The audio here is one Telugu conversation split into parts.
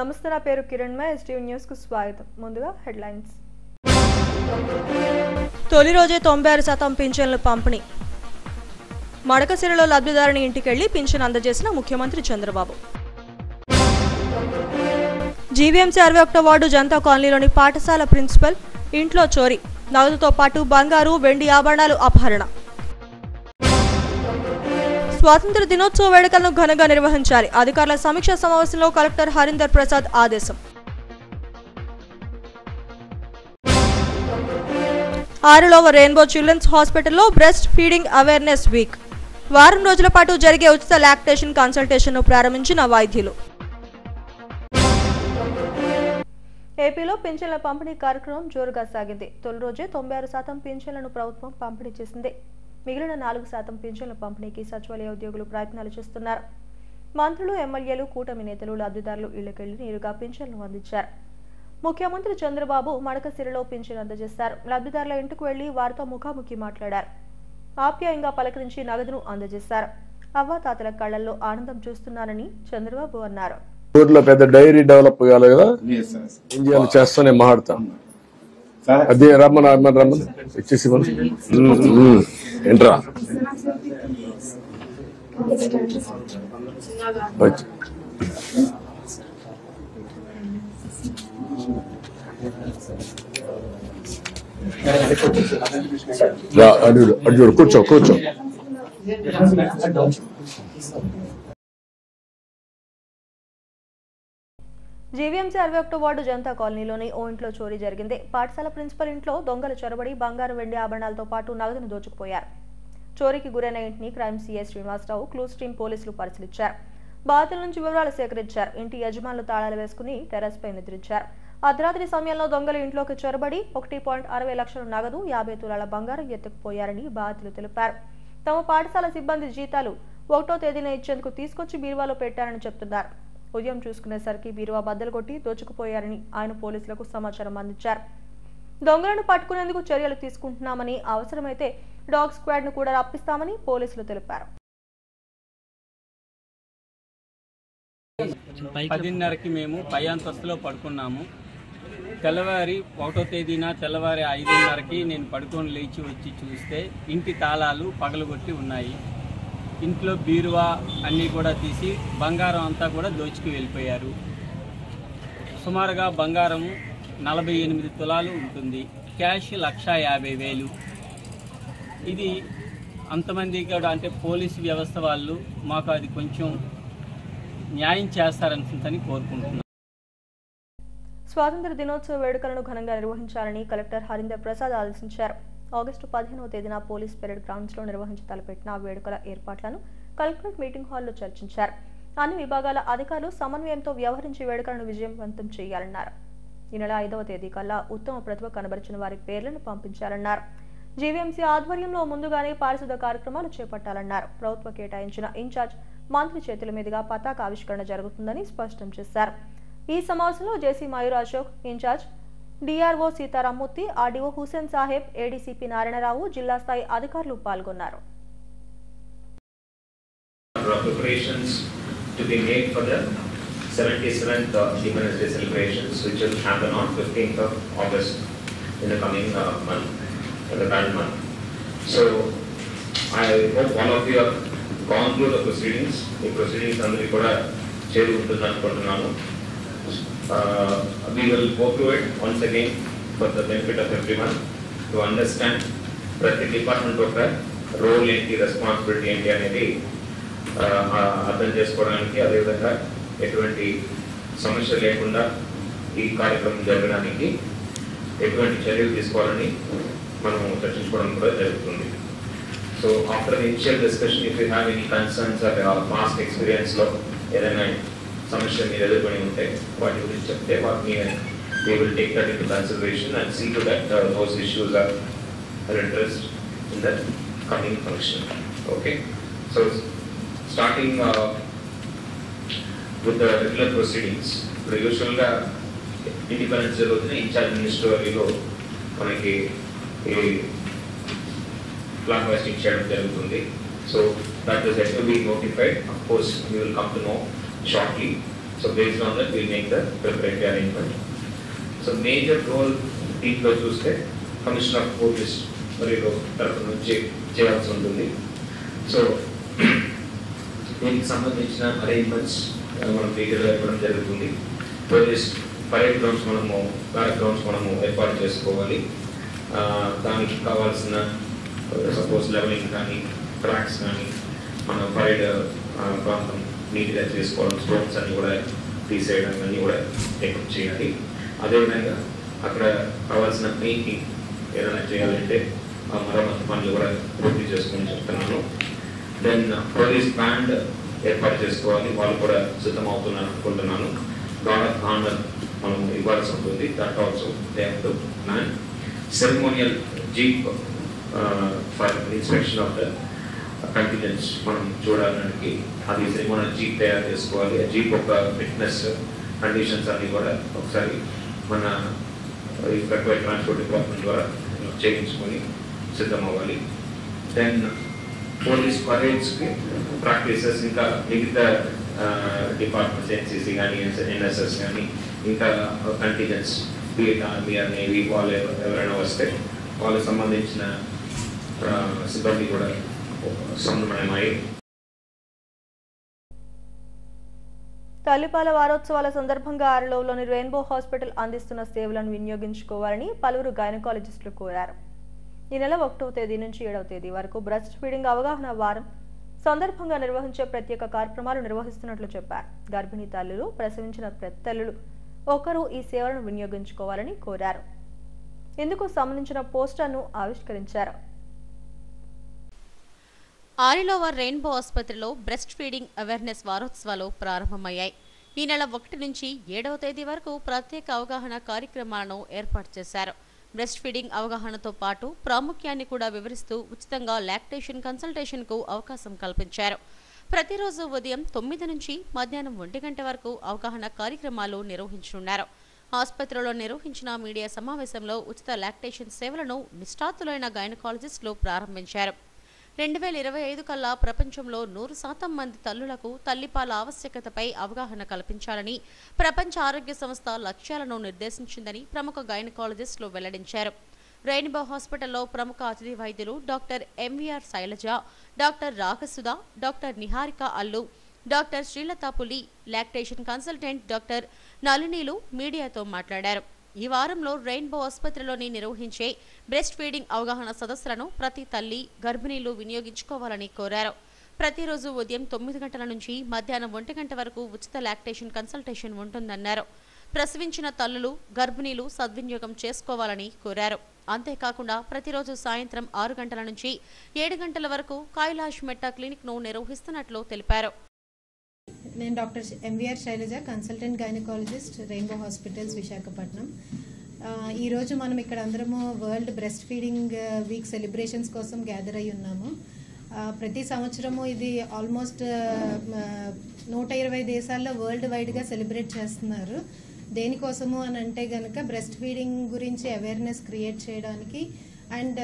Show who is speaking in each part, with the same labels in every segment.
Speaker 1: నమస్తే, నా పేరు కిరణ్ మే. ఎస్టీవీ న్యూస్ కు స్వాగతం. ముందుగా హెడ్లైన్స్. తొలి రోజే 96% పింఛన్ల పంపిణీ. మడకసిరలో లబ్ధిదారుని ఇంటికెళ్లి పింఛన్ అందజేసిన ముఖ్యమంత్రి చంద్రబాబు. జీవీఎంసీ 61వ వార్డు జనతా కాలనీలోని పాఠశాల ప్రిన్సిపల్ ఇంట్లో చోరీ, నగదుతో పాటు బంగారు వెండి ఆభరణాలు అపహరణ. స్వాతంత్ర దినోత్సవ వేడుకలను ఘనంగా నిర్వహించాలి, అధికారుల సమీక్షా సమావేశంలో కలెక్టర్ హరీందర్ ప్రసాద్ ఆదేశం. 6వ రెయిన్బో చిల్డ్రన్స్ హాస్పిటల్లో బ్రెస్ట్ ఫీడింగ్ అవేర్నెస్ వీక్. వారం రోజుల పాటు జరిగే ఉచిత లాక్టేషన్ కన్సల్టేషన్ ను ప్రారంభించిన వైద్యులు. ఏపీలో పింఛన్ల పంపిణీ కార్యక్రమం జోరుగా సాగింది. తొలి రోజే 96% పింఛన్లను ప్రభుత్వం పంపిణీ చేసింది. మిగిలిన 4% పింఛన్ల పంపిణీకి సచివాలయ ఉద్యోగులు ప్రయత్నాలు చేస్తున్నారు. మంత్రులు, ఎమ్మెల్యేలు, కూటమి నేతలు లబ్ధిదారులు ఇళ్లకెళ్లి నేరుగా పింఛన్లు అందించారు. ముఖ్యమంత్రి చంద్రబాబు మడకసిరలో పింఛన్ అందజేశారు. లబ్ధిదారుల ఇంటికి వెళ్లి వారితో ముఖాముఖి మాట్లాడారు. ఆప్యాయంగా పలకరించి నగదును అందజేశారు. అవ్వాతాతల కళ్లల్లో ఆనందం చూస్తున్నానని చంద్రబాబు అన్నారు.
Speaker 2: ఊర్లో పెద్ద డైరీ డెవలప్ కావాలి కదా, ఏం చేయాలి చేస్తానే మాట్లాడతాం. అదే రమ్మని ఇచ్చేసి ఏంట్రా అడు కూర్చో కూర్చో.
Speaker 1: జీవీఎంసీ 61వ వార్డు జనతా కాలనీలోని ఓ ఇంట్లో చోరీ జరిగింది. పాఠశాల ప్రిన్సిపల్ ఇంట్లో దొంగలు చొరబడి బంగారు వెండి ఆభరణాలతో పాటు నగదును దోచుకుపోయారు. చోరీకి గురైన ఇంటిని crime CI Srinivasarao, clues team పోలీసులు పరిశీలించారు. బాధితుల నుంచి వివరాలు సేకరించారు. ఇంటి యజమానులు తాళాలు వేసుకుని టెర్రస్ పై నిద్రించారు. అర్ధరాత్రి సమయంలో దొంగలు ఇంట్లోకి చొరబడి 1.60 లక్షల నగదు, 50 తులాల బంగారం ఎత్తుకుపోయారని బాధితులు తెలిపారు. తమ పాఠశాల సిబ్బంది జీతాలు 1వ తేదీన ఇచ్చేందుకు తీసుకొచ్చి బీరువాలో పెట్టారని చెప్తున్నారు. ఉదయం చూసుకునేసరికి బీరువా బద్దలు కొట్టి దోచుకుపోయారని ఆయన పోలీసులకు సమాచారం అందించారు. దొంగలను పట్టుకునేందుకు చర్యలు తీసుకుంటున్నామని, అవసరమైతే డాగ్ స్క్వాడ్ ను కూడా రప్పిస్తామని పోలీసులు తెలిపారు.
Speaker 3: 10:30కి మేము పై అంతస్తులో పడుకున్నాము. తెల్లవారి 1వ తేదీన తెల్లవారి 5:30కి నేను పడుకొని లేచి వచ్చి చూస్తే ఇంటి తాళాలు పగలగొట్టి ఉన్నాయి. ఇంట్లో బీరువా అన్నీ కూడా తీసి బంగారం అంతా కూడా దోచుకు వెళ్ళిపోయారు. సుమారుగా బంగారం 48 తులాలు ఉంటుంది. క్యాష్ 1,50,000. ఇది అంతమంది కూడా అంటే పోలీసు వ్యవస్థ వాళ్ళు మాకు అది కొంచెం న్యాయం చేస్తారని కోరుకుంటున్నాను.
Speaker 1: స్వాతంత్ర దినోత్సవ వేడుకలను ఘనంగా నిర్వహించాలని కలెక్టర్ హరీందర్ ప్రసాద్ ఆదేశించారు. ఆగస్టు 15వ తేదీన పోలీస్ పెరేడ్ గ్రౌండ్స్ లో నిర్వహించి తలపెట్టిన వేడుకల ఏర్పాట్లను కలెక్టరేట్ మీటింగ్ హాల్లో చర్చించారు. అన్ని విభాగాల అధికారులు సమన్వయంతో వ్యవహరించి వేడుకలను విజయవంతం చేయాలన్నారు. ఈ నెల 5వ తేదీ కల్లా ఉత్తమ ప్రతిభ కనబరిచిన వారి పేర్లను పంపించాలన్నారు. జీవీఎంసీ ఆధ్వర్యంలో ముందుగానే పారిశుద్ధ కార్యక్రమాలు చేపట్టాలన్నారు. ప్రభుత్వ కేటాయించిన ఇన్ఛార్జ్ మంత్రి చేతుల మీదుగా పతాక ఆవిష్కరణ జరుగుతుందని స్పష్టం చేశారు. ఈ సమావేశంలో JC Mayur Ashok, incharge DRO Seetharamurthy, RDO Hussain Saheb, ADCP Narayanarao, జిల్లా స్థాయి అధికారులు పాల్గొన్నారు.
Speaker 4: Preparations to be made for the 77th Independence Day celebrations, which will happen on 15th of August in the coming month, in the current month. So I hope all of you have gone through the proceedings. The proceedings అందరి కూడా చేరి ఉంటుంది అనుకుంటున్నాను. We will go through it once again for the benefit of everyone to understand ప్రతి డిపార్ట్మెంట్ యొక్క రోల్ ఏంటి, రెస్పాన్సిబిలిటీ ఏంటి అనేది అర్థం చేసుకోవడానికి, అదేవిధంగా ఎటువంటి సమస్య లేకుండా ఈ కార్యక్రమం జరగడానికి ఎటువంటి చర్యలు తీసుకోవాలని మనం చర్చించుకోవడం కూడా జరుగుతుంది. So after the initial discussion, if you have any concerns or past ఎక్స్పీరియన్స్లో ఏదైనా సమస్య మీరు ఎదుర్కొని ఉంటే వాటి గురించి చెప్తే వాటిని we will take that into consideration and see to that those issues are addressed in the coming function. Okay, so starting with the regular proceedings, usually independence jarugutuna incharge ministry lo manaki flag hoisting cheyadam jarugutundi. So that is yet to be notified. Of course we will come to know shortly. So based on that, we make the preparatory arrangement. So major role దీంట్లో చూస్తే కమిషనర్ ఆఫ్ పోలీస్ మరియు తరఫు నుంచి చేయాల్సి ఉంటుంది. సో దీనికి సంబంధించిన అరేంజ్మెంట్స్ మనం డీటెయిల్గా ఇవ్వడం జరుగుతుంది. పోలీస్ పరేడ్ గ్రౌండ్స్ మనము ఏర్పాటు చేసుకోవాలి. దానికి కావాల్సిన సపోజ్ లెవెలింగ్ కానీ ట్రాక్స్ కానీ మన పరేడ్ ప్రాంతం నీట్గా చేసుకోవడం, స్టోన్స్ అన్ని కూడా తీసేయడం అన్నీ కూడా టేకప్ చేయాలి. అదేవిధంగా అక్కడ కావాల్సిన పెయింటింగ్ ఏదైనా చేయాలంటే మరమ్మతు పనులు కూడా పూర్తి చేసుకుని చెప్తున్నాను. దెన్ పోలీస్ బ్యాండ్ ఏర్పాటు చేసుకోవాలి, వాళ్ళు కూడా సిద్ధమవుతున్నారు అనుకుంటున్నాను. గార్డ్ ఆఫ్ ఆనర్ మనం ఇవ్వాల్సి ఉంటుంది. That also they have to plan. Ceremonial jeep for inspection of the contingents మనం చూడడానికి అది సెరమోనియల్ జీప్ తయారు చేసుకోవాలి. ఆ జీప్ ఒక ఫిట్నెస్ కండిషన్స్ అన్ని కూడా ఒకసారి మన ట్రాన్స్పోర్ట్ డిపార్ట్మెంట్ ద్వారా చేయించుకొని సిద్ధమవ్వాలి. దెన్ పోలీస్ పరేడ్స్కి ప్రాక్టీసెస్ ఇంకా మిగతా డిపార్ట్మెంట్స్ ఎన్సీసీ కానీ ఎన్ఎస్ఎస్ కానీ ఇంకా కంటిజెంట్స్ ఆర్మీ ఆర్ నేవీ వాళ్ళు ఎవరైనా వస్తే వాళ్ళకి సంబంధించిన సిబ్బంది కూడా సమన్వయమై
Speaker 1: తల్లిపాల వారోత్సవాల సందర్భంగా ఆరిలోని రెయిన్బో హాస్పిటల్ అందిస్తున్న సేవలను వినియోగించుకోవాలని పలువురు గైనకాలజిస్టులు కోరారు. ఈ నెల 1వ తేదీ నుంచి 7వ తేదీ వరకు బ్రెస్ట్ ఫీడింగ్ అవగాహన వారం సందర్భంగా నిర్వహించే ప్రత్యేక కార్యక్రమాలు నిర్వహిస్తున్నట్లు చెప్పారు. గర్భిణీ తల్లులు, ప్రసవించిన తల్లులు ఒకరు ఈ సేవలను వినియోగించుకోవాలని కోరారు. ఇందుకు సంబంధించిన పోస్టర్ను ఆవిష్కరించారు.
Speaker 5: ఆరిలోవర్ రెయిన్బో ఆసుపత్రిలో బ్రెస్ట్ ఫీడింగ్ అవేర్నెస్ వారోత్సవాలు ప్రారంభమయ్యాయి. ఈ నెల 1 నుంచి 7వ తేదీ వరకు ప్రత్యేక అవగాహన కార్యక్రమాలను ఏర్పాటు చేశారు. బ్రెస్ట్ ఫీడింగ్ అవగాహనతో పాటు ప్రాముఖ్యాన్ని కూడా వివరిస్తూ ఉచితంగా లాక్టేషన్ కన్సల్టేషన్కు అవకాశం కల్పించారు. ప్రతిరోజు ఉదయం 9 నుంచి మధ్యాహ్నం 1 గంట వరకు అవగాహన కార్యక్రమాలు నిర్వహించనున్నారు. ఆసుపత్రిలో నిర్వహించిన మీడియా సమావేశంలో ఉచిత లాక్టేషన్ సేవలను నిష్ణాతులైన గైనకాలజిస్టులు ప్రారంభించారు. 2025 కల్లా ప్రపంచంలో 100% మంది తల్లులకు తల్లిపాల ఆవశ్యకతపై అవగాహన కల్పించాలని ప్రపంచ ఆరోగ్య సంస్థ లక్ష్యాలను నిర్దేశించిందని ప్రముఖ గైనకాలజిస్టులు వెల్లడించారు. రెయిన్బో హాస్పిటల్లో ప్రముఖ అతిథి వైద్యులు doctor MVR Shailaja, doctor Ragasudha, doctor Niharika Allu, doctor Srilatha Puli, lactation consultant doctor నళినీలు మీడియాతో మాట్లాడారు. ఈ వారంలో రెయిన్బో ఆసుపత్రిలోని నిర్వహించే బ్రెస్ట్ ఫీడింగ్ అవగాహన సదస్సులను ప్రతి తల్లి, గర్భిణీలు వినియోగించుకోవాలని కోరారు. ప్రతిరోజు ఉదయం 9 గంటల నుంచి మధ్యాహ్నం 1 గంట వరకు ఉచిత లాక్టేషన్ కన్సల్టేషన్ ఉంటుందన్నారు. ప్రసవించిన తల్లులు, గర్భిణీలు సద్వినియోగం చేసుకోవాలని కోరారు. అంతేకాకుండా ప్రతిరోజు సాయంత్రం 6 గంటల నుంచి 7 గంటల వరకు కైలాష్ మెట్టా క్లినిక్ను నిర్వహిస్తున్నట్లు తెలిపారు.
Speaker 6: నేను doctor MVR Sailaja, consultant gynaecologist, Rainbow Hospitals, Visakhapatnam. ఈరోజు మనం ఇక్కడ అందరము world breast feeding week celebrations కోసం గ్యాదర్ అయి ఉన్నాము. ప్రతి సంవత్సరము ఇది ఆల్మోస్ట్ 120 దేశాల్లో వరల్డ్ వైడ్గా సెలబ్రేట్ చేస్తున్నారు. దేనికోసము అని అంటే కనుక బ్రెస్ట్ ఫీడింగ్ గురించి అవేర్నెస్ క్రియేట్ చేయడానికి అండ్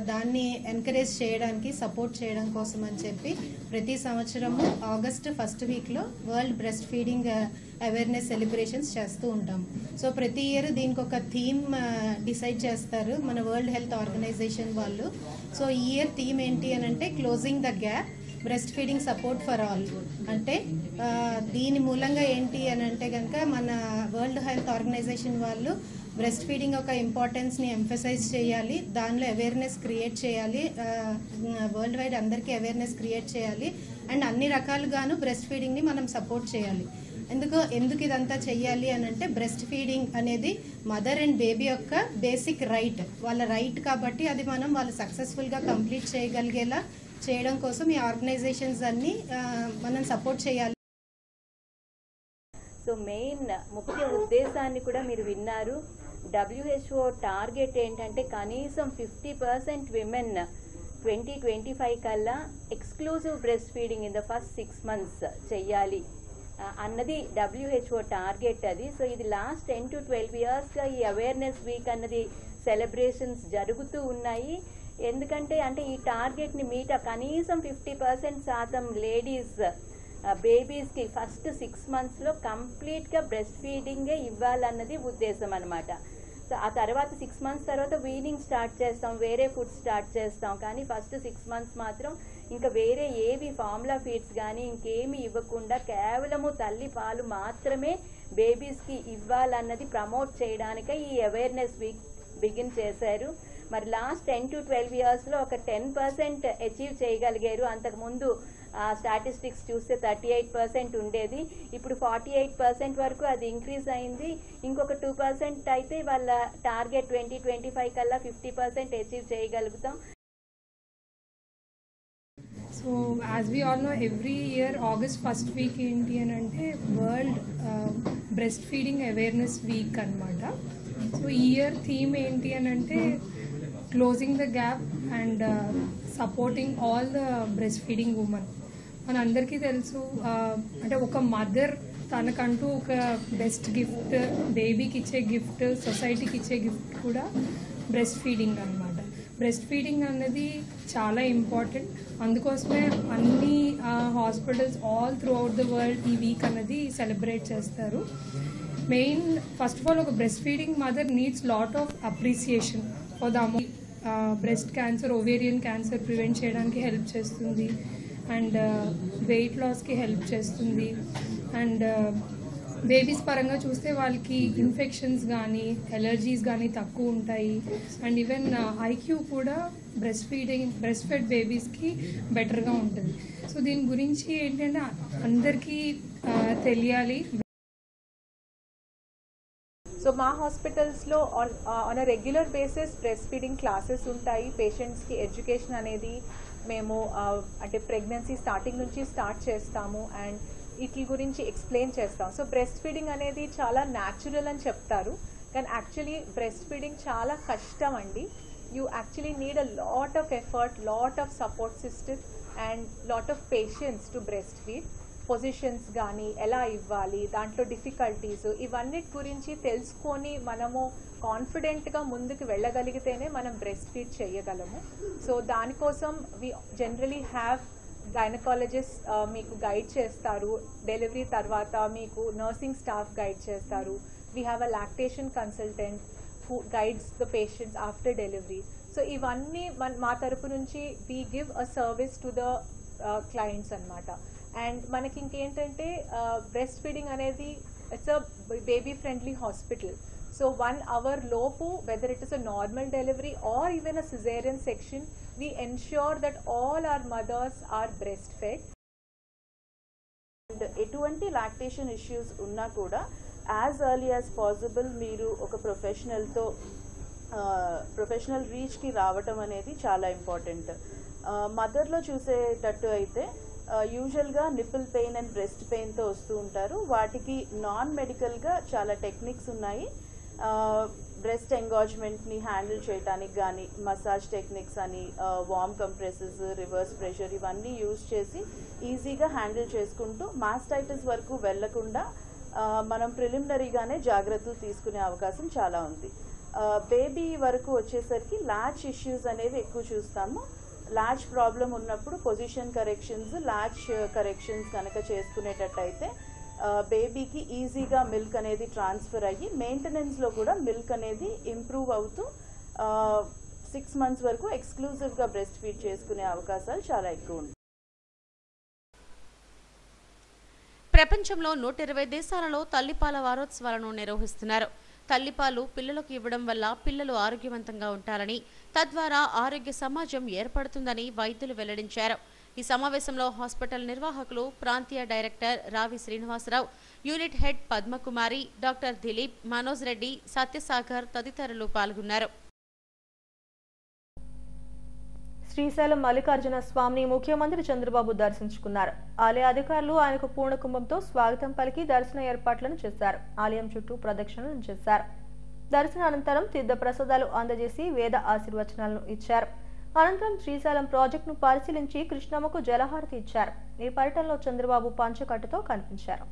Speaker 6: దాన్ని ఎంకరేజ్ చేయడానికి, సపోర్ట్ చేయడం కోసం అని చెప్పి ప్రతి సంవత్సరము ఆగస్ట్ 1st వీక్లో world breast feeding awareness celebrations చేస్తూ ఉంటాం. సో ప్రతి ఇయర్ దీనికి ఒక థీమ్ డిసైడ్ చేస్తారు మన వరల్డ్ హెల్త్ ఆర్గనైజేషన్ వాళ్ళు. సో ఈ ఇయర్ థీమ్ ఏంటి అని అంటే closing the gap breast feeding support for all. అంటే దీని మూలంగా ఏంటి అని అంటే కనుక మన వరల్డ్ హెల్త్ ఆర్గనైజేషన్ వాళ్ళు బ్రెస్ట్ ఫీడింగ్ యొక్క ఇంపార్టెన్స్ని ఎంఫసైజ్ చేయాలి, దానిలో అవేర్నెస్ క్రియేట్ చేయాలి, వరల్డ్ వైడ్ అందరికీ అవేర్నెస్ క్రియేట్ చేయాలి అండ్ అన్ని రకాలుగాను బ్రెస్ట్ ఫీడింగ్ని మనం సపోర్ట్ చేయాలి. ఎందుకు ఇదంతా చెయ్యాలి అని అంటే బ్రెస్ట్ ఫీడింగ్ అనేది మదర్ అండ్ బేబీ యొక్క బేసిక్ రైట్, వాళ్ళ రైట్ కాబట్టి అది వాళ్ళు సక్సెస్ఫుల్గా కంప్లీట్ చేయగలిగేలా చేయడం కోసం ఈ ఆర్గనైజేషన్స్ అన్ని మనం సపోర్ట్ చేయాలి.
Speaker 7: సో మెయిన్ ముఖ్య ఉద్దేశాన్ని కూడా మీరు విన్నారు. WHO టార్గెట్ ఏంటంటే కనీసం 50% విమెన్ 2025 కల్లా exclusive breast feeding in the first 6 months చెయ్యాలి అన్నది WHO టార్గెట్ అది. సో ఇది లాస్ట్ 10 to 12 yearsగా ఈ అవేర్నెస్ వీక్ అన్నది సెలబ్రేషన్స్ జరుగుతూ ఉన్నాయి. ఎందుకంటే ఈ టార్గెట్ని కనీసం 50% లేడీస్ బేబీస్కి ఫస్ట్ 6 monthsలో కంప్లీట్గా బ్రెస్ట్ ఫీడింగే ఇవ్వాలన్నది ఉద్దేశం అనమాట. సో ఆ తర్వాత 6 months తర్వాత వీనింగ్ స్టార్ట్ చేస్తాం, వేరే ఫుడ్ స్టార్ట్ చేస్తాం. కానీ ఫస్ట్ 6 months మాత్రం ఇంకా వేరే ఏవి ఫార్ములా ఫీడ్స్ కానీ ఇంకేమి ఇవ్వకుండా కేవలము తల్లి పాలు మాత్రమే బేబీస్కి ఇవ్వాలన్నది ప్రమోట్ చేయడానికే ఈ అవేర్నెస్ వీక్ బిగిన్ చేశారు. మరి లాస్ట్ 10 to 12 yearsలో ఒక 10% అచీవ్ చేయగలిగారు. అంతకుముందు స్టాటిస్టిక్స్ చూస్తే 38% ఉండేది, ఇప్పుడు 48% వరకు అది ఇంక్రీజ్ అయింది. ఇంకొక 2% అయితే వాళ్ళ టార్గెట్ 2025 కల్లా 50% అచీవ్ చేయగలుగుతాం.
Speaker 8: So as we all know, every year August 1st week ఏంటి అని అంటే world breast feeding awareness week అనమాట. సో ఈ ఇయర్ థీమ్ ఏంటి అని అంటే closing the gap and supporting all the breast feeding women. మనందరికీ తెలుసు, అంటే ఒక మదర్ తనకంటూ ఒక బెస్ట్ గిఫ్ట్, బేబీకి ఇచ్చే గిఫ్ట్, సొసైటీకి ఇచ్చే గిఫ్ట్ కూడా బ్రెస్ట్ ఫీడింగ్ అనమాట. బ్రెస్ట్ ఫీడింగ్ అన్నది చాలా ఇంపార్టెంట్. అందుకోసమే అన్ని hospitals all through out the world ఈ వీక్ అన్నది సెలబ్రేట్ చేస్తారు. మెయిన్ ఫస్ట్ ఆఫ్ ఆల్ ఒక breast feeding mother needs lot of appreciation for the breast cancer, ovarian cancer prevent చేయడానికి హెల్ప్ చేస్తుంది అండ్ వెయిట్ లాస్కి హెల్ప్ చేస్తుంది. అండ్ బేబీస్ పరంగా చూస్తే వాళ్ళకి ఇన్ఫెక్షన్స్ కానీ ఎలర్జీస్ కానీ తక్కువ ఉంటాయి. అండ్ ఈవెన్ ఐక్యూ కూడా బ్రెస్ట్ ఫెడ్ బేబీస్కి బెటర్గా ఉంటుంది. సో దీని గురించి ఏంటంటే అందరికీ తెలియాలి.
Speaker 9: సో మా హాస్పిటల్స్లో on a regular basis breast feeding classes ఉంటాయి. పేషెంట్స్కి ఎడ్యుకేషన్ అనేది మేము అంటే ప్రెగ్నెన్సీ స్టార్టింగ్ నుంచి స్టార్ట్ చేస్తాము అండ్ వీటి గురించి ఎక్స్ప్లెయిన్ చేస్తాం. సో బ్రెస్ట్ ఫీడింగ్ అనేది చాలా న్యాచురల్ అని చెప్తారు, కానీ యాక్చువల్లీ బ్రెస్ట్ ఫీడింగ్ చాలా కష్టం అండి. You actually need a lot of effort, lot of support system and lot of patience to breast feed. Positions కానీ ఎలా ఇవ్వాలి, దాంట్లో డిఫికల్టీస్, ఇవన్నిటి గురించి తెలుసుకొని మనము కాన్ఫిడెంట్గా ముందుకు వెళ్ళగలిగితేనే మనం బ్రెస్ట్ ఫీడ్ చేయగలము. సో దానికోసం వి జనరలీ హ్యావ్ గైనకాలజిస్ట్ మీకు గైడ్ చేస్తారు. డెలివరీ తర్వాత మీకు నర్సింగ్ స్టాఫ్ గైడ్ చేస్తారు. We have a lactation consultant who guides the patients after delivery. So ఇవన్నీ మా తరపు నుంచి we give a service to the clients అనమాట. అండ్ మనకి ఇంకేంటంటే బ్రెస్ట్ ఫీడింగ్ అనేది it's a baby friendly hospital. So 1 hour లోపు whether it is a normal delivery or even a caesarean section, we ensure that all our mothers are breastfed.
Speaker 10: ఎటువంటి లాక్టేషన్ ఇష్యూస్ ఉన్నా కూడా యాజ్ ఎర్లీ యాజ్ పాసిబుల్ మీరు ఒక ప్రొఫెషనల్ రీచ్కి రావటం అనేది చాలా ఇంపార్టెంట్. మదర్లో చూసేటట్టు అయితే యూజువల్గా నిపుల్ పెయిన్ అండ్ బ్రెస్ట్ పెయిన్తో వస్తూ ఉంటారు. వాటికి నాన్ మెడికల్గా చాలా టెక్నిక్స్ ఉన్నాయి. బ్రెస్ట్ ఎంగాజ్మెంట్ని హ్యాండిల్ చేయడానికి కానీ మసాజ్ టెక్నిక్స్ అని, వార్మ్ కంప్రెసెస్, రివర్స్ ప్రెషర్, ఇవన్నీ యూజ్ చేసి ఈజీగా హ్యాండిల్ చేసుకుంటూ మాస్టైటిస్ వరకు వెళ్లకుండా మనం ప్రిలిమినరీగానే జాగ్రత్తలు తీసుకునే అవకాశం చాలా ఉంది. బేబీ వరకు వచ్చేసరికి లాచ్ ఇష్యూస్ అనేవి ఎక్కువ చూస్తాము. లాచ్ ప్రాబ్లం ఉన్నప్పుడు పొజిషన్ కరెక్షన్స్, లాచ్ కరెక్షన్స్ కనుక చేసుకునేటట్టయితే బేబీకి ఈజీగా మిల్క్ అనేది ట్రాన్స్ఫర్ అయ్యి మెయింటెనెన్స్లో కూడా మిల్క్ అనేది ఇంప్రూవ్ అవుతూ 6 months వరకు ఎక్స్క్లూజివ్గా బ్రెస్ట్ ఫీడ్ చేసుకునే అవకాశాలు చాలా ఎక్కువ ఉంటాయి.
Speaker 5: ప్రపంచంలో 120 దేశాలలో తల్లిపాల వారోత్సవాలను నిర్వహిస్తున్నారు. తల్లిపాలు పిల్లలకు ఇవ్వడం వల్ల పిల్లలు ఆరోగ్యవంతంగా ఉంటారని, తద్వారా ఆరోగ్య సమాజం ఏర్పడుతుందని వైద్యులు వెల్లడించారు. ఈ సమావేశంలో హాస్పిటల్ నిర్వాహకులు, ప్రాంతీయ director Ravi Srinivasarao, unit head Padmakumari, doctor Dilip, Manoj Reddy, Satyasagar తదితరులు పాల్గొన్నారు.
Speaker 1: శ్రీశైలం మల్లికార్జున స్వామిని ముఖ్యమంత్రి చంద్రబాబు దర్శించుకున్నారు. ఆలయ అధికారులు ఆయనకు పూర్ణకుంభంతో స్వాగతం పలికి దర్శన ఏర్పాట్లను చేశారు. ఆలయం చుట్టూ ప్రదక్షిణలు చేశారు. దర్శన అనంతరం తీర్థ ప్రసాదాలు అందజేసి వేద ఆశీర్వచనాలను ఇచ్చారు. అనంతరం శ్రీశైలం ప్రాజెక్టును పరిశీలించి కృష్ణమ్మకు జలహారతి ఇచ్చారు. ఈ పర్యటనలో చంద్రబాబు పంచకట్టుతో కనిపించారు.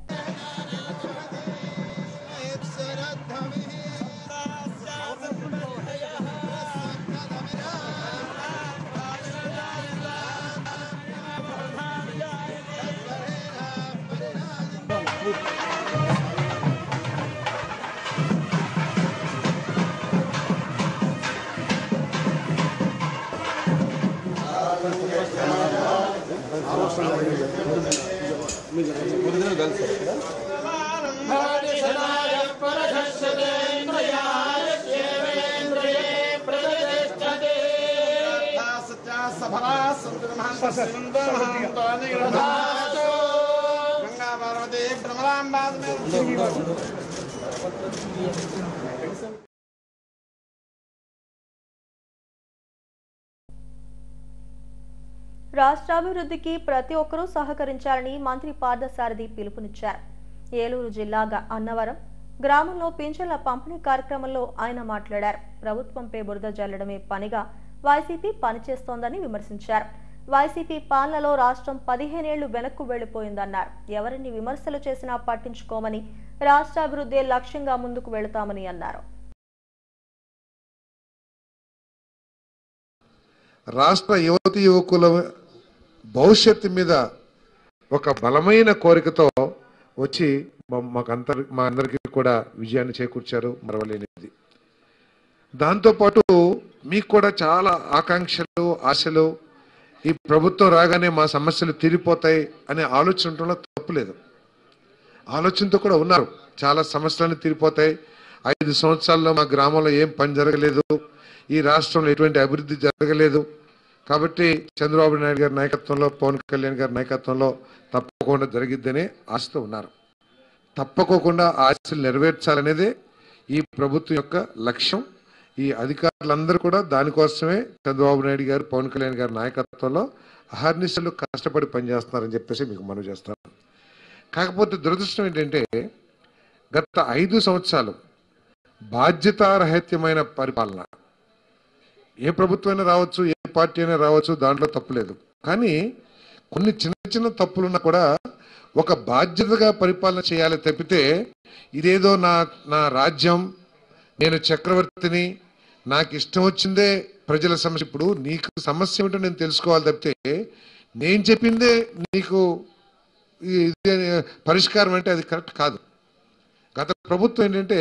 Speaker 1: రాష్ట్రాభివృద్ధికి ప్రతి ఒక్కరూ సహకరించాలని మంత్రి పార్థసారథి పిలుపునిచ్చారు. ఏలూరు జిల్లా అన్నవరం గ్రామంలో పింఛన్ల పంపిణీ కార్యక్రమంలో ఆయన మాట్లాడారు. ప్రభుత్వంపై బురద జల్లడమే పనిగా వైసీపీ పనిచేస్తోందని విమర్శించారు. వైసీపీ పాలనలో రాష్ట్రం 15 ఏళ్లు వెనక్కు వెళ్లిపోయిందన్నారు. ఎవరిని విమర్శలు చేసినా పట్టించుకోమని, రాష్ట్రాభివృద్ధి లక్ష్యంగా ముందుకు వెళతామని అన్నారు.
Speaker 11: రాష్ట్ర యువతి యువకుల భవిష్యత్తు మీద ఒక బలమైన కోరికతో వచ్చి మా అందరికీ కూడా విజయాన్ని చేకూర్చారు, మరవలేనిది. దాంతోపాటు మీకు కూడా చాలా ఆకాంక్షలు, ఆశలు, ఈ ప్రభుత్వం రాగానే మా సమస్యలు తీరిపోతాయి అనే ఆలోచన ఉండడంలో తప్పులేదు. ఆలోచనతో కూడా ఉన్నారు. చాలా సమస్యలను తీరిపోతాయి, 5 సంవత్సరాల్లో మా గ్రామంలో ఏం పని జరగలేదు, ఈ రాష్ట్రంలో ఎటువంటి అభివృద్ధి జరగలేదు, కాబట్టి చంద్రబాబు నాయుడు గారి నాయకత్వంలో, పవన్ కళ్యాణ్ గారి నాయకత్వంలో తప్పకుండా జరిగిద్దని ఆశతో ఉన్నారు. తప్పకోకుండా ఆశలు నెరవేర్చాలనేదే ఈ ప్రభుత్వం యొక్క లక్ష్యం. ఈ అధికారులందరూ కూడా దానికోసమే చంద్రబాబు నాయుడు గారు, పవన్ కళ్యాణ్ గారి నాయకత్వంలో అహర్నిశలు కష్టపడి పనిచేస్తున్నారని చెప్పేసి మీకు మనవి చేస్తాను. కాకపోతే దురదృష్టం ఏంటంటే గత 5 సంవత్సరాలు బాధ్యతారహిత్యమైన పరిపాలన. ఏ ప్రభుత్వమైనా రావచ్చు, ఏ పార్టీ అయినా రావచ్చు, దాంట్లో తప్పులేదు. కానీ కొన్ని చిన్న చిన్న తప్పులున్నా కూడా ఒక బాధ్యతగా పరిపాలన చేయాలి తప్పితే ఇదేదో నా రాజ్యం, నేను చక్రవర్తిని, నాకు ఇష్టం వచ్చిందే ప్రజల సమస్య. ఇప్పుడు నీకు సమస్య ఏమిటో నేను తెలుసుకోవాలి తప్పితే నేను చెప్పిందే నీకు పరిష్కారం అంటే అది కరెక్ట్ కాదు. గత ప్రభుత్వం ఏంటంటే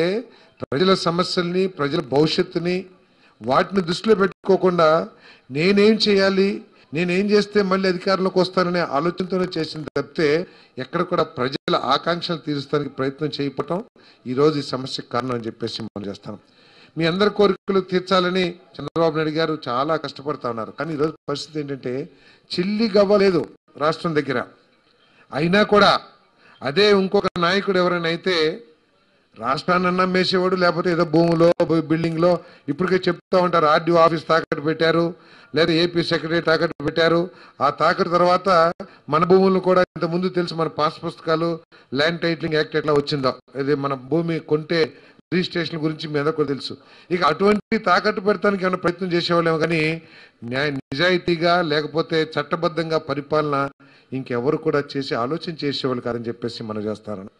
Speaker 11: ప్రజల సమస్యల్ని, ప్రజల భవిష్యత్తుని, వాటిని దృష్టిలో పెట్టుకోకుండా నేనేం చేయాలి, నేనేం చేస్తే మళ్ళీ అధికారంలోకి వస్తాననే ఆలోచనతోనే చేసింది తప్పితే ఎక్కడ కూడా ప్రజల ఆకాంక్షలు తీర్చడానికి ప్రయత్నం చేయకపోవటం ఈరోజు ఈ సమస్యకు కారణం అని చెప్పేసి మనం చేస్తాం. మీ అందరి కోరికలు తీర్చాలని చంద్రబాబు నాయుడు గారు చాలా కష్టపడుతూ ఉన్నారు. కానీ ఈరోజు పరిస్థితి ఏంటంటే చిల్లి గవ్వలేదు రాష్ట్రం దగ్గర. అయినా కూడా అదే ఇంకొక నాయకుడు ఎవరైనా అయితే రాష్ట్రాన్ని అమ్మేసేవాడు, లేకపోతే ఏదో భూములో, బిల్డింగ్లో ఇప్పటికే చెప్తూ ఉంటారు ఆర్డీఓ ఆఫీస్ తాకట్టు పెట్టారు, లేదా ఏపీ సెక్రటరీ తాకట్టు పెట్టారు. ఆ తాకట్టు తర్వాత మన భూములను కూడా ఇంతకుముందు తెలుసు, మన పాస్ పుస్తకాలు, ల్యాండ్ టైటిలింగ్ యాక్ట్ ఎట్లా వచ్చిందో, ఇది మన భూమి కొంటే రిజిస్ట్రేషన్ గురించి మీ అందరికీ కూడా తెలుసు. ఇక అటువంటి తాకట్టు పెడతానికి ఏమైనా ప్రయత్నం చేసేవాళ్ళేమో కానీ నిజాయితీగా లేకపోతే చట్టబద్ధంగా పరిపాలన ఇంకెవరు కూడా చేసి ఆలోచన చేసేవాళ్ళు కాదని చెప్పేసి మనం చేస్తారని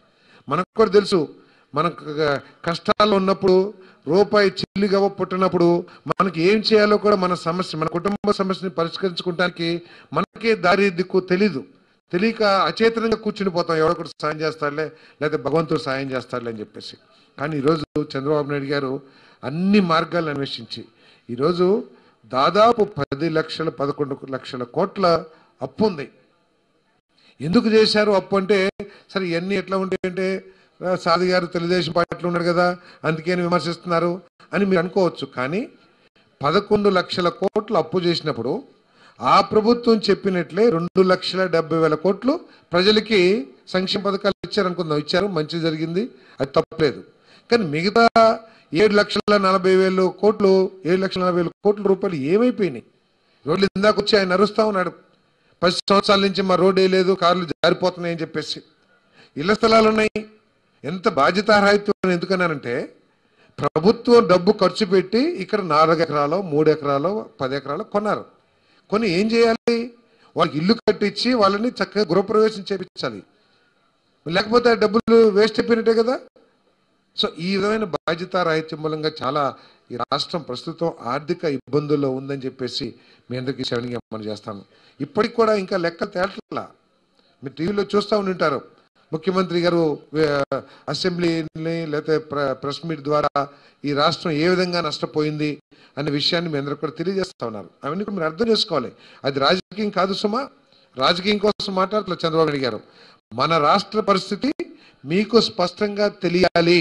Speaker 11: మనకు కూడా తెలుసు. మనకు కష్టాల్లో ఉన్నప్పుడు, రూపాయి చిల్లిగవ్వ పుట్టినప్పుడు మనకి ఏం చేయాలో కూడా మన సమస్య, మన కుటుంబ సమస్యని పరిష్కరించుకోవడానికి మనకే దారి దిక్కు తెలియక అచేతనంగా కూర్చుని పోతాం. ఎవరో కూడా సాయం చేస్తాడులే, లేదా భగవంతుడు సాయం చేస్తాడులే అని చెప్పేసి. కానీ ఈరోజు చంద్రబాబు నాయుడు గారు అన్ని మార్గాలను అన్వేషించి ఈరోజు దాదాపు 10 లక్షల 11 లక్షల కోట్ల అప్పు ఉంది. ఎందుకు చేశారు అప్పు అంటే, సరే ఇవన్నీ ఎట్లా ఉంటాయంటే సాది గారు తెలుగుదేశం పార్టీలో ఉన్నాడు కదా అందుకే విమర్శిస్తున్నారు అని మీరు అనుకోవచ్చు. కానీ 11 లక్షల కోట్లు అప్పు చేసినప్పుడు ఆ ప్రభుత్వం చెప్పినట్లే 2,70,000 కోట్లు ప్రజలకి సంక్షేమ పథకాలు ఇచ్చారనుకుందాం. ఇచ్చారు, మంచి జరిగింది, అది తప్పలేదు. కానీ మిగతా 7,40,000 కోట్లు, 7,40,000 కోట్ల రూపాయలు ఏమైపోయినాయి? రోడ్లు ఇందాక వచ్చి ఆయన అరుస్తూ ఉన్నాడు, 10 సంవత్సరాల నుంచి మా రోడ్ వేయలేదు, కార్లు జారిపోతున్నాయి అని చెప్పేసి. ఇళ్ల స్థలాలు ఉన్నాయి. ఎంత బాధ్యతారాహిత్యం ఎందుకన్నానంటే ప్రభుత్వం డబ్బు ఖర్చు పెట్టి ఇక్కడ 4 ఎకరాలు, 3 ఎకరాలు, 10 ఎకరాలు కొన్నారు. కొన్ని ఏం చేయాలి? వాళ్ళకి ఇల్లు కట్టించి వాళ్ళని చక్కగా గృహప్రవేశం చేయించాలి, లేకపోతే డబ్బులు వేస్ట్ అయిపోయినట్టే కదా. సో ఈ విధమైన బాధ్యతారాహిత్యం మూలంగా చాలా ఈ రాష్ట్రం ప్రస్తుతం ఆర్థిక ఇబ్బందుల్లో ఉందని చెప్పేసి మీ అందరికీ శ్రవణంగా మనం చేస్తాను. ఇప్పటికి కూడా ఇంకా లెక్కలు తేటలా. మీరు టీవీలో చూస్తూ ఉంటారు, ముఖ్యమంత్రి గారు అసెంబ్లీని లేకపోతే ప్రెస్ మీట్ ద్వారా ఈ రాష్ట్రం ఏ విధంగా నష్టపోయింది అనే విషయాన్ని మీ అందరూ కూడా తెలియజేస్తూ ఉన్నారు. అవన్నీ కూడా మీరు అర్థం చేసుకోవాలి. అది రాజకీయం కాదు సుమా, రాజకీయం కోసం మాట్లాడలేదు చంద్రబాబు నాయుడు గారు. మన రాష్ట్ర పరిస్థితి మీకు స్పష్టంగా తెలియాలి.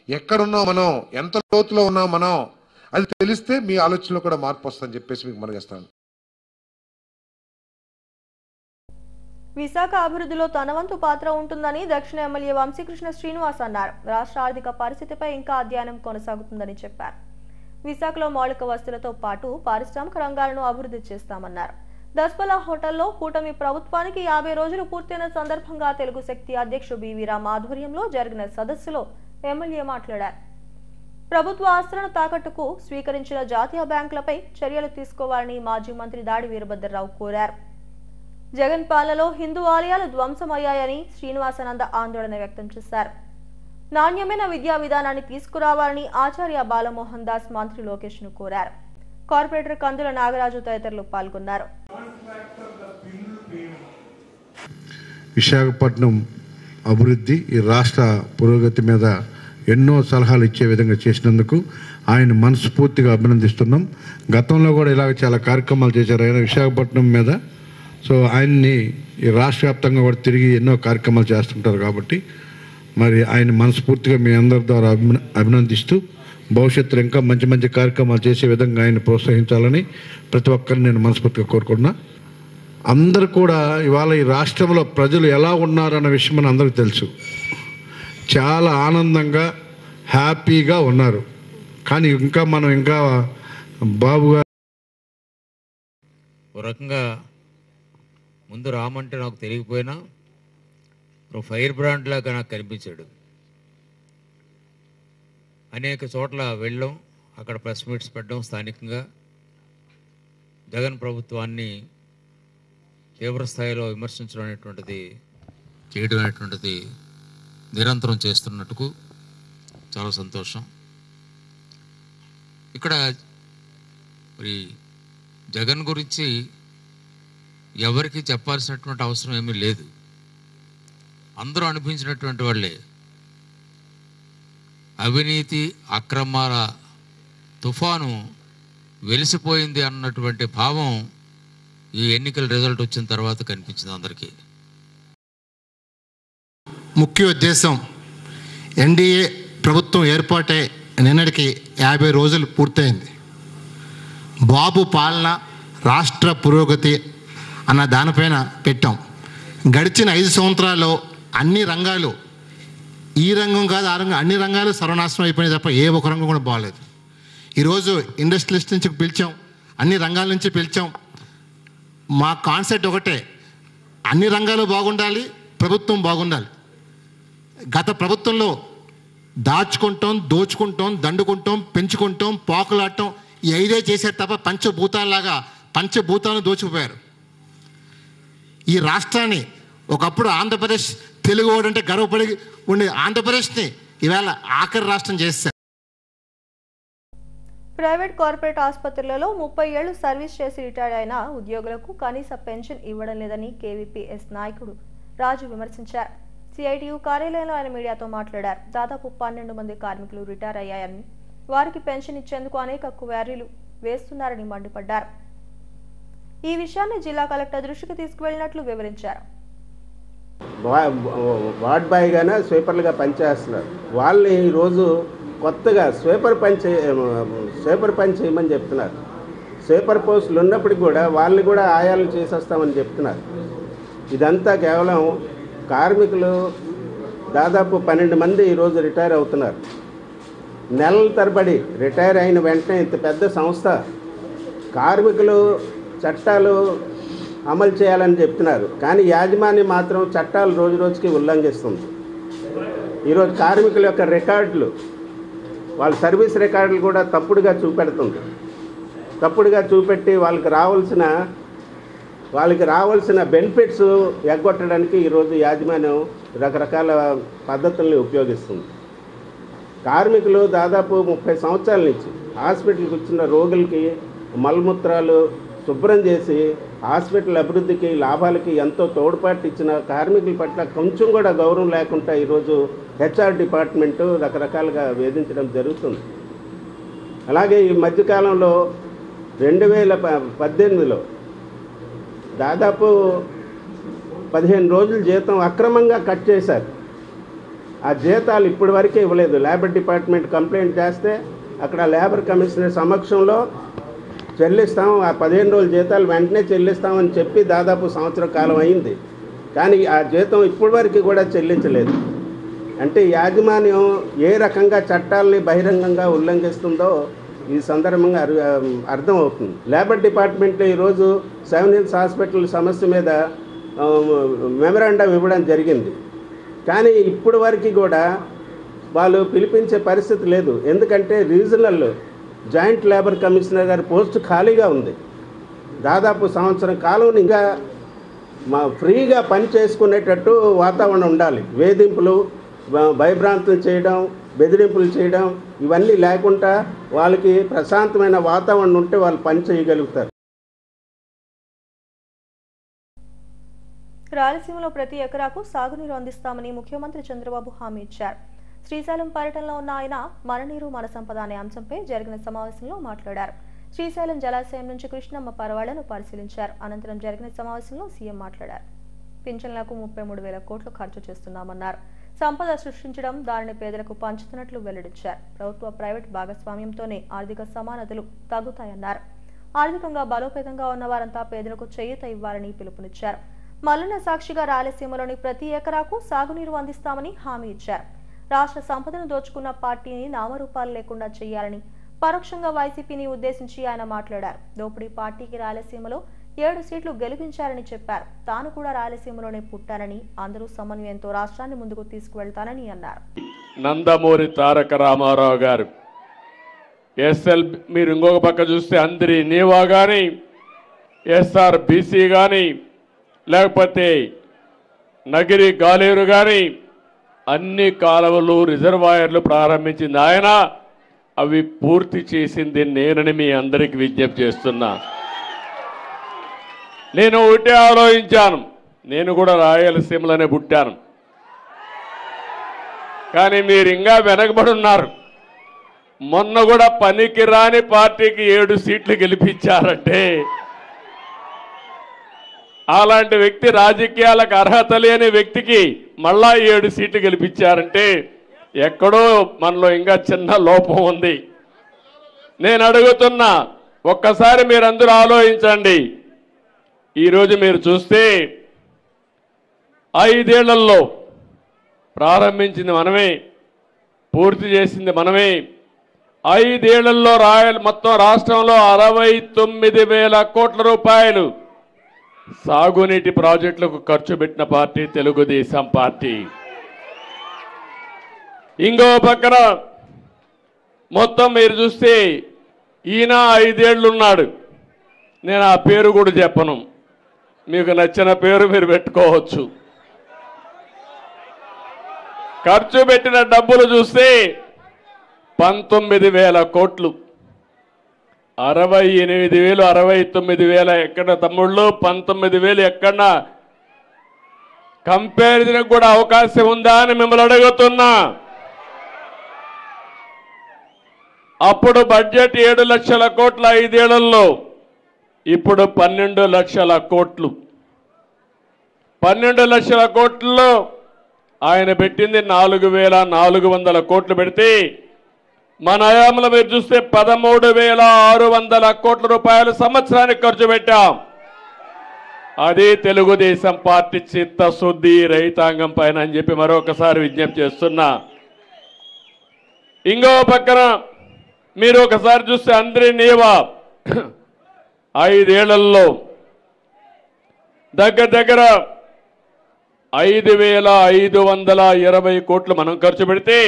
Speaker 11: ఎక్కడున్నాం మనం, ఎంత లోతులో ఉన్నాం మనం, అది తెలిస్తే మీ ఆలోచనలో కూడా మార్పు వస్తుందని చెప్పేసి మీకు మనగిస్తాను.
Speaker 1: విశాఖ అభివృద్ధిలో తన వంతు పాత్ర ఉంటుందని దక్షిణ ఎమ్మెల్యే వంశీకృష్ణ శ్రీనివాస్ అన్నారు. రాష్ట్ర ఆర్థిక పరిస్థితిపై ఇంకా అధ్యయనం కొనసాగుతుందని చెప్పారు. విశాఖలో మౌలిక వసతులతో పాటు పారిశ్రామిక రంగాలను అభివృద్ధి చేస్తామన్నారు. దస్పలా హోటల్లో కూటమి ప్రభుత్వానికి 50 రోజులు పూర్తయిన సందర్భంగా తెలుగు శక్తి అధ్యక్షుడు బివి రామ్ ఆధ్వర్యంలో జరిగిన సదస్సులో ఎమ్మెల్యే మాట్లాడారు. ప్రభుత్వ ఆస్తులను తాకట్టుకు స్వీకరించిన జాతీయ బ్యాంకులపై చర్యలు తీసుకోవాలని మాజీ మంత్రి దాడి వీరభద్రరావు కోరారు. జగన్ పాలనలో హిందూ ఆలయాలు ధ్వంసమయ్యాయని శ్రీనివాసానంద ఆందోళన వ్యక్తం చేశారు. నాణ్యమైన విద్యా విధానాన్ని తీసుకురావాలని ఆచార్య బాలమోహన్ దాస్ మంత్రి లోకేష్ ను కోరారు. కార్పొరేటర్ కందుల నాగరాజు తదితరులు పాల్గొన్నారు.
Speaker 12: విశాఖపట్నం అభివృద్ధి, ఈ రాష్ట్ర పురోగతి మీద ఎన్నో సలహాలు ఇచ్చే విధంగా చేసినందుకు ఆయన మనస్ఫూర్తిగా అభినందిస్తున్నాం. గతంలో కూడా ఇలాగ చాలా కార్యక్రమాలు చేశారు ఆయన విశాఖపట్నం మీద. సో ఆయన్ని ఈ రాష్ట్ర వ్యాప్తంగా కూడా తిరిగి ఎన్నో కార్యక్రమాలు చేస్తుంటారు కాబట్టి మరి ఆయన మనస్ఫూర్తిగా మీ అందరి ద్వారా అభినందిస్తూ భవిష్యత్తులో ఇంకా మంచి మంచి కార్యక్రమాలు చేసే విధంగా ఆయన ప్రోత్సహించాలని ప్రతి ఒక్కరిని నేను మనస్ఫూర్తిగా కోరుకుంటున్నా. అందరూ కూడా ఇవాళ ఈ రాష్ట్రంలో ప్రజలు ఎలా ఉన్నారన్న విషయం మన అందరికీ తెలుసు. చాలా ఆనందంగా హ్యాపీగా ఉన్నారు. కానీ మనం ఇంకా బాబుగా
Speaker 13: ఒక రకంగా ముందు రామంటే నాకు తెలియకపోయినా ఒక ఫైర్ బ్రాండ్ లాగా నాకు కనిపించాడు. అనేక చోట్ల వెళ్ళడం, అక్కడ ప్రెస్ మీట్స్ పెట్టడం, స్థానికంగా జగన్ ప్రభుత్వాన్ని తీవ్ర స్థాయిలో విమర్శించడం అనేటువంటిది, చేయడం అనేటువంటిది నిరంతరం చేస్తున్నట్టుకు చాలా సంతోషం. ఇక్కడ మరి జగన్ గురించి ఎవరికి చెప్పాల్సినటువంటి అవసరం ఏమీ లేదు. అందరూ అనిపించినటువంటి వాళ్ళే. అవినీతి అక్రమాల తుఫాను వెలిసిపోయింది అన్నటువంటి భావం ఈ ఎన్నికల రిజల్ట్ వచ్చిన తర్వాత కనిపించింది అందరికీ.
Speaker 14: ముఖ్య ఉద్దేశం ఎన్డీఏ ప్రభుత్వం ఏర్పాటై నిన్నటికి 50 రోజులు పూర్తయింది. బాబు పాలన, రాష్ట్ర పురోగతి అన్న దానిపైన పెట్టాం. గడిచిన 5 సంవత్సరాల్లో అన్ని రంగాలు, ఈ రంగం కాదు ఆ రంగం, అన్ని రంగాలు సర్వనాశనం అయిపోయినాయి తప్ప ఏ ఒక రంగం కూడా బాగలేదు. ఈరోజు ఇండస్ట్రియలిస్ట్ నుంచి పిలిచాం, అన్ని రంగాల నుంచి పిలిచాం. మా కాన్సెప్ట్ ఒకటే, అన్ని రంగాలు బాగుండాలి, ప్రభుత్వం బాగుండాలి. గత ప్రభుత్వంలో దాచుకుంటాం, దోచుకుంటాం, దండుకుంటాం, పెంచుకుంటాం, పాకులాడటం, ఈ 5 చేశారు తప్ప పంచభూతాల్లాగా పంచభూతాలను దోచుకుపోయారు. ఈ రాష్ట్రాన్ని ఒకప్పుడు ఆంధ్రప్రదేశ్ తెలుగువాడు అంటే గర్వపడి ఉండే ఆంధ్రప్రదేశ్ని ఇవాళ ఆఖరి రాష్ట్రం చేశారు.
Speaker 1: ప్రైవేట్ కార్పొరేట్ ఆసుపత్రులలో 30 ఏళ్లు సర్వీస్ చేసి రిటైర్డ్ అయిన ఉద్యోగులకు కనీస పెన్షన్ ఇవ్వడం లేదని కేవీపీఎస్ నాయకుడు రాజు విమర్శించారు. సిఐటియు కార్యాలయంలో ఆయన మీడియాతో మాట్లాడారు. దాదాపు 12 మంది కార్మికులు రిటైర్ అయ్యాయని, వారికి పెన్షన్ ఇచ్చేందుకు అనేక క్వారీలు వేస్తున్నారని మండిపడ్డారు. ఈ విషయాన్ని జిల్లా కలెక్టర్ దృష్టికి తీసుకువెళ్లినట్లు వివరించారు.
Speaker 15: వార్డ్ బాయ్గానే స్వీపర్లుగా పనిచేస్తున్నారు. వాళ్ళని ఈరోజు కొత్తగా స్వీపర్ పని చేయమని చెప్తున్నారు. స్వీపర్ పోస్టులు ఉన్నప్పటికి కూడా వాళ్ళని కూడా ఆయాలు చేసేస్తామని చెప్తున్నారు. ఇదంతా కేవలం కార్మికులు దాదాపు 12 మంది ఈరోజు రిటైర్ అవుతున్నారు. నెలల తరబడి రిటైర్ అయిన వెంటనే ఇంత పెద్ద సంస్థ కార్మికులు చట్టాలు అమలు చేయాలని చెప్తున్నారు. కానీ యాజమాన్యం మాత్రం చట్టాలు రోజు రోజుకి ఉల్లంఘిస్తుంది. ఈరోజు కార్మికుల యొక్క రికార్డులు, వాళ్ళ సర్వీస్ రికార్డులు కూడా తప్పుడుగా చూపెడుతుంది. తప్పుడుగా చూపెట్టి వాళ్ళకి రావాల్సిన బెనిఫిట్స్ ఎగ్గొట్టడానికి ఈరోజు యాజమాన్యం రకరకాల పద్ధతుల్ని ఉపయోగిస్తుంది. కార్మికులు దాదాపు 30 సంవత్సరాల నుంచి హాస్పిటల్కి వచ్చిన రోగులకి మలమూత్రాలు శుభ్రం చేసి హాస్పిటల్ అభివృద్ధికి, లాభాలకి ఎంతో తోడ్పాటు ఇచ్చిన కార్మికుల పట్ల కొంచెం కూడా గౌరవం లేకుండా ఈరోజు హెచ్ఆర్ డిపార్ట్మెంటు రకరకాలుగా వేధించడం జరుగుతుంది. అలాగే ఈ మధ్యకాలంలో 2018లో దాదాపు 15 రోజుల జీతం అక్రమంగా కట్ చేశారు. ఆ జీతాలు ఇప్పటి వరకే ఇవ్వలేదు. లేబర్ డిపార్ట్మెంట్ కంప్లైంట్ చేస్తే అక్కడ లేబర్ కమిషనర్ సమక్షంలో చెల్లిస్తాం, ఆ 15 రోజుల జీతాలు వెంటనే చెల్లిస్తామని చెప్పి దాదాపు సంవత్సరం కాలం అయింది. కానీ ఆ జీతం ఇప్పటి వరకు కూడా చెల్లించలేదు. అంటే యాజమాన్యం ఏ రకంగా చట్టాలని బహిరంగంగా ఉల్లంఘిస్తుందో ఈ సందర్భంగా అర్థమవుతుంది. లేబర్ డిపార్ట్మెంట్లో ఈరోజు 7 హిల్స్ హాస్పిటల్ సమస్య మీద మెమరాండం ఇవ్వడం జరిగింది. కానీ ఇప్పటి వరకు కూడా వాళ్ళు పిలిపించే పరిస్థితి లేదు. ఎందుకంటే రీజనల్ జాయింట్ లేబర్ కమిషనర్ గారి పోస్టు ఖాళీగా ఉంది. దాదాపు సంవత్సరం కాలం ఇంకా ఫ్రీగా పని చేసుకునేటట్టు వాతావరణం ఉండాలి. వేధింపులు, భయభ్రాంతులు చేయడం, బెదిరింపులు చేయడం ఇవన్నీ లేకుండా వాళ్ళకి ప్రశాంతమైన వాతావరణం ఉంటే వాళ్ళు పని చేయగలుగుతారు.
Speaker 1: రాయలసీమలో ప్రతి ఎకరాకు సాగునీరు అందిస్తామని ముఖ్యమంత్రి చంద్రబాబు హామీ ఇచ్చారు. శ్రీశైలం పర్యటనలో ఉన్న ఆయన మననీరు మన సంపద అనే అంశంపై జరిగిన సమావేశంలో మాట్లాడారు. శ్రీశైలం జలాశయం నుంచి కృష్ణమ్మ పరవాళ్లను పరిశీలించారు. అనంతరం జరిగిన సమావేశంలో సీఎం మాట్లాడారు. పింఛన్లకు 33,000 కోట్లు ఖర్చు చేస్తున్నామన్నారు. సంపద సృష్టించడం, దానిని పేదలకు పంచుతున్నట్లు వెల్లడించారు. ప్రభుత్వ ప్రైవేట్ భాగస్వామ్యంతోనే ఆర్థిక సమానతలు తగ్గుతాయన్నారు. ఆర్థికంగా బలోపేతంగా ఉన్న వారంతా పేదలకు చేయూత ఇవ్వాలని పిలుపునిచ్చారు. మల్లన్న సాక్షిగా రాయలసీమలోని ప్రతి ఎకరాకు సాగునీరు అందిస్తామని హామీ ఇచ్చారు. రాష్ట్ర సంపదను దోచుకున్న పార్టీని నామరూపాలు లేకుండా చేయాలని పరోక్షంగా వైసీపీని ఉద్దేశించి ఆయన మాట్లాడారు. దోపిడీ పార్టీకి రాయలసీమలో 7 సీట్లు గెలిపించారని చెప్పారు. తాను కూడా రాయలసీమలోనే పుట్టానని, అందరూ సమన్వయంతో రాష్ట్రాన్ని ముందుకు తీసుకువెళ్తానని అన్నారు.
Speaker 16: నందమూరి తారక రామారావు గారు ఎస్ఎల్, మీరు ఇంకొక పక్క చూస్తే అందరి నీవా కానీ, SRBC కానీ, లేకపోతే నగిరి గాలేరు కానీ అన్ని కాలువలు, రిజర్వాయర్లు ప్రారంభించింది ఆయన. అవి పూర్తి చేసింది నేనని మీ అందరికీ విజ్ఞప్తి చేస్తున్నా. నేను ఒకటే ఆలోచించాను, నేను కూడా రాయలసీమలోనే పుట్టాను. కానీ మీరు ఇంకా వెనకబడి ఉన్నారు. మొన్న కూడా పనికి రాని పార్టీకి 7 సీట్లు గెలిపించారంటే, అలాంటి వ్యక్తి, రాజకీయాలకు అర్హత లేని వ్యక్తికి మళ్ళా 7 సీట్లు గెలిపించారంటే ఎక్కడో మనలో ఇంకా చిన్న లోపం ఉంది. నేను అడుగుతున్నా, ఒక్కసారి మీరందరూ ఆలోచించండి. ఈరోజు మీరు చూస్తే 5 ఏళ్లలో ప్రారంభించింది మనమే, పూర్తి చేసింది మనమే. 5 ఏళ్లలో మొత్తం రాష్ట్రంలో 69,000 కోట్ల రూపాయలు సాగునీటి ప్రాజెక్టులకు ఖర్చు పెట్టిన పార్టీ తెలుగుదేశం పార్టీ. ఇంకో పక్కన మొత్తం మీరు చూస్తే ఈయన 5 ఏళ్ళు ఉన్నాడు. నేను ఆ పేరు కూడా చెప్పను, మీకు నచ్చిన పేరు మీరు పెట్టుకోవచ్చు. ఖర్చు పెట్టిన డబ్బులు చూస్తే 19,000 కోట్లు. 68,000, 69,000 ఎక్కడ తమ్ముళ్ళు, 19,000 ఎక్కడ కంపారిజన్ కూడా అవకాశం ఉందా అని మిమ్మల్ని అడుగుతున్నా. అప్పుడు బడ్జెట్ 7 లక్షల కోట్ల 5 ఏళ్లలో, ఇప్పుడు 12 లక్షల కోట్లు. 12 లక్షల కోట్లలో ఆయన పెట్టింది 4,400 కోట్లు పెడితే, మన హయాంలో మీరు చూస్తే 13,600 కోట్ల రూపాయలు సంవత్సరానికి ఖర్చు పెట్టాం. అదే తెలుగుదేశం పార్టీ చిత్తశుద్ధి రైతాంగం పైన అని చెప్పి మరొకసారి విజ్ఞప్తి చేస్తున్నా. ఇంకో పక్కన మీరు ఒకసారి చూస్తే అందరి నీవా 5 ఏళ్లలో దగ్గర 5,520 కోట్లు మనం ఖర్చు పెడితే,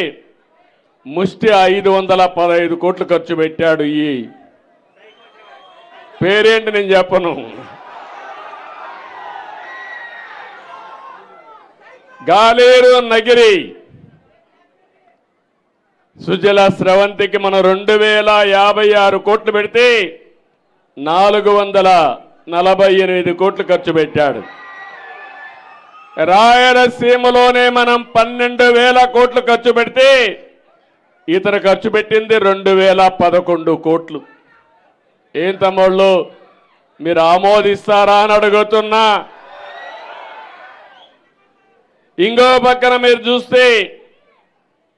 Speaker 16: ముష్టి 515 కోట్లు ఖర్చు పెట్టాడు. ఈ పేరేంటి నేను చెప్పను. గాలేరు నగిరి సుజల స్రవంతికి మనం 2,056 కోట్లు పెడితే 448 కోట్లు ఖర్చు పెట్టాడు. రాయలసీమలోనే మనం 12,000 కోట్లు ఖర్చు పెడితే ఇతర ఖర్చు పెట్టింది 2,011 కోట్లు. ఏం తమ్ముళ్ళు, మీరు ఆమోదిస్తారా అని అడుగుతున్నా. ఇంకో పక్కన మీరు చూస్తే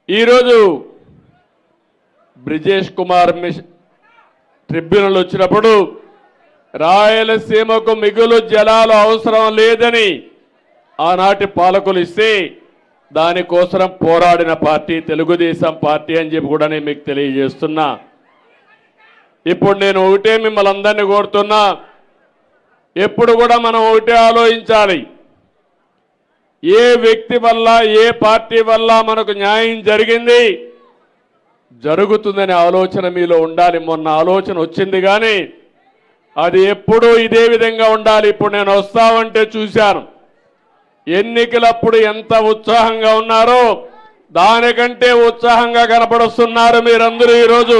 Speaker 16: ఈరోజు బ్రిజేష్ కుమార్ ట్రిబ్యునల్ వచ్చినప్పుడు రాయలసీమకు మిగులు జలాలు అవసరం లేదని ఆనాటి పాలకులు ఇస్తే దానికోసం పోరాడిన పార్టీ తెలుగుదేశం పార్టీ అని చెప్పి కూడా నేను మీకు తెలియజేస్తున్నా. ఇప్పుడు నేను ఒకటే మిమ్మల్ని అందరినీ కోరుతున్నా, ఎప్పుడు కూడా మనం ఒకటే ఆలోచించాలి. ఏ వ్యక్తి వల్ల ఏ పార్టీ వల్ల మనకు న్యాయం జరిగింది జరుగుతుందనే ఆలోచన మీలో ఉండాలి. మొన్న ఆలోచన వచ్చింది కానీ అది ఎప్పుడూ ఇదే విధంగా ఉండాలి. ఇప్పుడు నేను వస్తామంటే చూశాను, ఎన్నికలప్పుడు ఎంత ఉత్సాహంగా ఉన్నారో దానికంటే ఉత్సాహంగా కనపడుస్తున్నారు మీరందరూ ఈరోజు.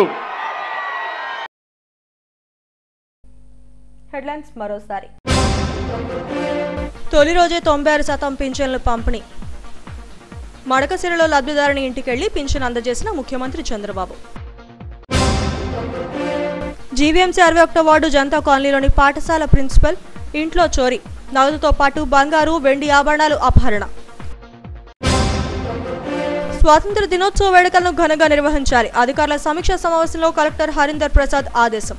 Speaker 1: హెడ్లైన్స్ మరోసారి. తొలి రోజే 96% పింఛన్లు పంపిణీ. మడకసిరలో లబ్ధిదారుని ఇంటికెళ్లి పింఛన్ అందజేసిన ముఖ్యమంత్రి చంద్రబాబు. జీవీఎంసీ 61వ వార్డు జనతా కాలనీలోని పాఠశాల ప్రిన్సిపల్ ఇంట్లో చోరీ, నగదుతో పాటు బంగారు వెండి ఆభరణాలు అపహరణ. స్వాతంత్ర దినోత్సవ వేడుకలను ఘనంగా నిర్వహించాలి, అధికారుల సమీక్షా సమావేశంలో కలెక్టర్ హరీందర్ ప్రసాద్ ఆదేశం.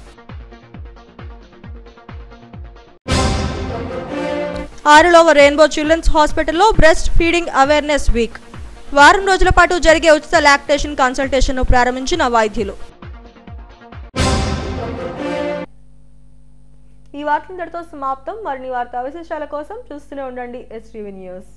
Speaker 1: 6వ రెయిన్బో చిల్డ్రన్స్ హాస్పిటల్లో బ్రెస్ట్ ఫీడింగ్ అవేర్నెస్ వీక్. వారం రోజుల పాటు జరిగే ఉచిత లాక్టేషన్ కన్సల్టేషన్ను ప్రారంభించిన వైద్యులు. ఈ వార్తలు ఇంతటితో సమాప్తం. మరిన్ని వార్తా విశేషాల కోసం చూస్తూనే ఉండండి STV న్యూస్.